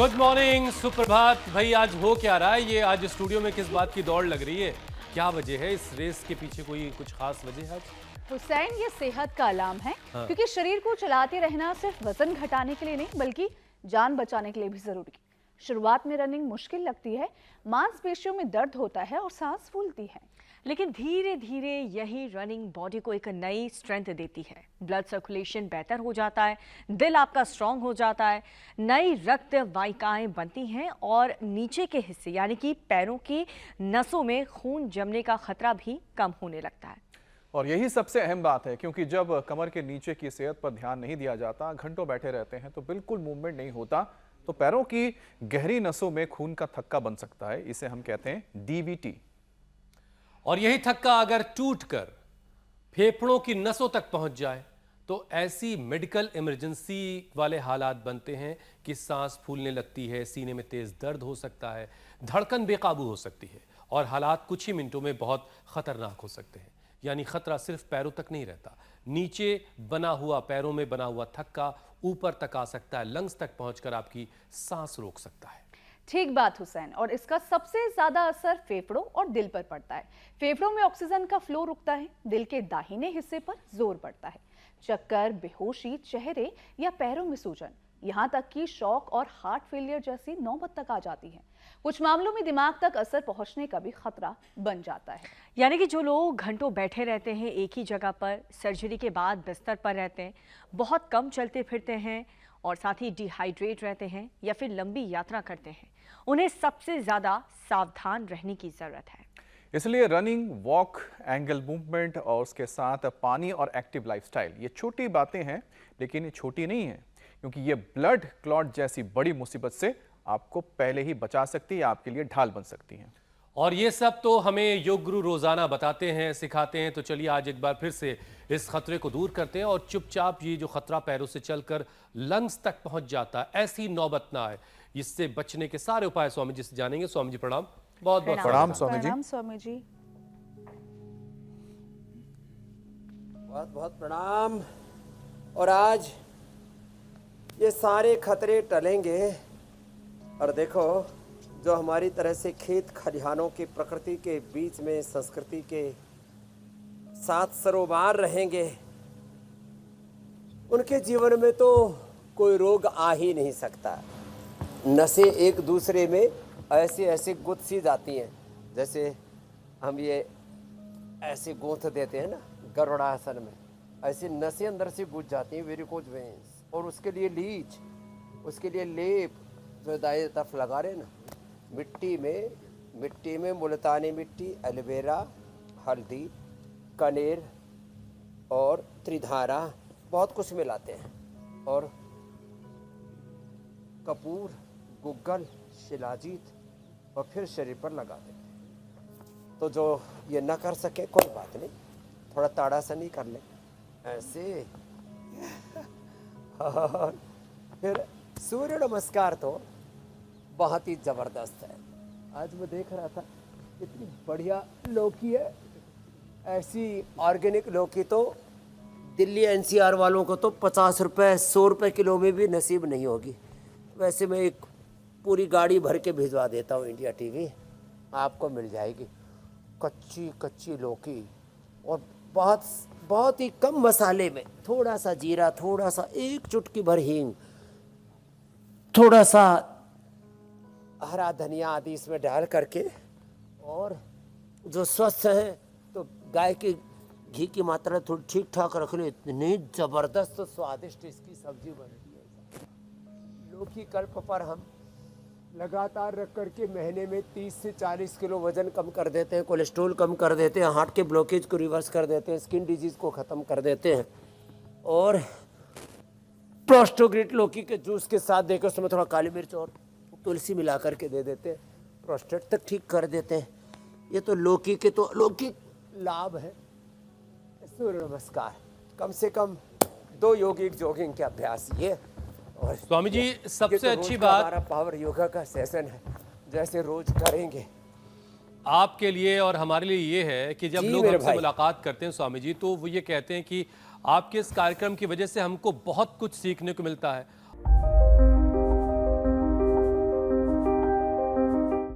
Good morning, सुप्रभात भाई। आज हो क्या रहा है? ये आज स्टूडियो में किस बात की दौड़ लग रही है? क्या वजह है? इस रेस के पीछे कोई कुछ खास वजह है आज? हुसैन, ये सेहत का अलार्म है। क्योंकि शरीर को चलाते रहना सिर्फ वजन घटाने के लिए नहीं बल्कि जान बचाने के लिए भी जरूरी है। शुरुआत में रनिंग मुश्किल लगती है, मांसपेशियों में दर्द होता है और सांस फूलती है, लेकिन धीरे धीरे यही रनिंग बॉडी को एक नई स्ट्रेंथ देती है। ब्लड सर्कुलेशन बेहतर हो जाता है, दिल आपका स्ट्रांग हो जाता है, नई रक्त वाहिकाएं बनती हैं और नीचे के हिस्से यानी कि पैरों की नसों में खून जमने का खतरा भी कम होने लगता है। और यही सबसे अहम बात है, क्योंकि जब कमर के नीचे की सेहत पर ध्यान नहीं दिया जाता, घंटों बैठे रहते हैं तो बिल्कुल मूवमेंट नहीं होता, तो पैरों की गहरी नसों में खून का थक्का बन सकता है। इसे हम कहते हैं डीवीटी। और यही थक्का अगर टूटकर फेफड़ों की नसों तक पहुंच जाए तो ऐसी मेडिकल इमरजेंसी वाले हालात बनते हैं कि सांस फूलने लगती है, सीने में तेज दर्द हो सकता है, धड़कन बेकाबू हो सकती है और हालात कुछ ही मिनटों में बहुत खतरनाक हो सकते हैं। यानी खतरा सिर्फ पैरों तक नहीं रहता, नीचे बना हुआ, पैरों में बना हुआ थक्का ऊपर तक आ सकता है, लंग्स तक पहुंचकर आपकी सांस रोक सकता है। ठीक बात हुसैन। और इसका सबसे ज्यादा असर फेफड़ों और दिल पर पड़ता है। फेफड़ों में ऑक्सीजन का फ्लो रुकता है, दिल के दाहिने हिस्से पर जोर पड़ता है, चक्कर, बेहोशी, चेहरे या पैरों में सूजन, यहाँ तक कि शॉक और हार्ट फेलियर जैसी नौबत तक आ जाती है। कुछ मामलों में दिमाग तक असर पहुंचने का भी खतरा बन जाता है। यानी कि जो लोग घंटों बैठे रहते हैं एक ही जगह पर, सर्जरी के बाद बिस्तर पर रहते हैं, बहुत कम चलते फिरते हैं और साथ ही डिहाइड्रेट रहते हैं या फिर लंबी यात्रा करते हैं, उन्हें सबसे ज्यादा सावधान रहने की जरूरत है। इसलिए रनिंग, वॉक, एंगल मूवमेंट और उसके साथ पानी और एक्टिव लाइफस्टाइल, ये छोटी बातें हैं, लेकिन ये छोटी नहीं है, क्योंकि ये ब्लड क्लॉट जैसी बड़ी मुसीबत से आपको पहले ही बचा सकती है, आपके लिए ढाल बन सकती हैं। और ये सब तो हमें योग गुरु रोजाना बताते हैं, सिखाते हैं। तो चलिए आज एक बार फिर से इस खतरे को दूर करते हैं और चुपचाप ये जो खतरा पैरों से चलकर लंग्स तक पहुंच जाता है, ऐसी नौबत ना आए, इससे बचने के सारे उपाय स्वामी जी से जानेंगे। स्वामी जी प्रणाम। बहुत बहुत प्रणाम स्वामी जी। प्रणाम स्वामी जी। बहुत बहुत प्रणाम। और आज ये सारे खतरे टलेंगे। और देखो, जो हमारी तरह से खेत खलिहानों के प्रकृति के बीच में संस्कृति के साथ सरोबार रहेंगे, उनके जीवन में तो कोई रोग आ ही नहीं सकता। नसें एक दूसरे में ऐसे ऐसे गुथ सी जाती हैं, जैसे हम ये ऐसे गोंथ देते हैं ना गरुड़ासन में, ऐसे नसें अंदर से गुथ जाती हैं, वेरिकोज वेन्स। और उसके लिए लीच, उसके लिए लेप जो दाएं तरफ लगा रहे ना, मिट्टी में मुल्तानी मिट्टी, एलोवेरा, हल्दी, कनेर और त्रिधारा, बहुत कुछ मिलाते हैं। और कपूर, गुग्गल, शिलाजीत, और फिर शरीर पर लगा देते हैं। तो जो ये न कर सके कोई बात नहीं, थोड़ा ताड़ासनी कर ले ऐसे। और फिर सूर्य नमस्कार तो बहुत ही जबरदस्त है। आज मैं देख रहा था, इतनी बढ़िया लौकी है, ऐसी ऑर्गेनिक लौकी तो दिल्ली एनसीआर वालों को तो 50 रुपये 100 रुपये किलो में भी नसीब नहीं होगी। वैसे मैं एक पूरी गाड़ी भर के भिजवा देता हूँ इंडिया टीवी, आपको मिल जाएगी। कच्ची कच्ची लौकी और बहुत ही कम मसाले में, थोड़ा सा जीरा, थोड़ा सा एक चुटकी भर हींग, थोड़ा सा हरा धनिया आदि इसमें डाल करके, और जो स्वस्थ है तो गाय के घी की मात्रा थोड़ी ठीक ठाक रख ले, इतनी ज़बरदस्त स्वादिष्ट इसकी सब्जी बनती है। लौकी कल्प पर हम लगातार रख करके महीने में 30 से 40 किलो वजन कम कर देते हैं, कोलेस्ट्रॉल कम कर देते हैं, हार्ट के ब्लॉकेज को रिवर्स कर देते हैं, स्किन डिजीज़ को ख़त्म कर देते हैं। और प्रोस्टोग्रिट लौकी के जूस के साथ देकर उसमें थोड़ा काली मिर्च और तुलसी मिला करके दे देते हैं, प्रोस्टेट तक ठीक कर देते हैं। ये तो लौकी के तो लौकिक लाभ है। सूर्य नमस्कार, कम से कम 2 यौगिक जॉगिंग के अभ्यास ये। और स्वामी जी सबसे तो अच्छी रोज का बात हमारा पावर योगा का सेशन है, जैसे रोज करेंगे आपके लिए और हमारे लिए ये है कि जब लोग हमसे मुलाकात करते हैं स्वामी जी, तो वो ये कहते हैं कि आपके इस कार्यक्रम की वजह से हमको बहुत कुछ सीखने को मिलता है।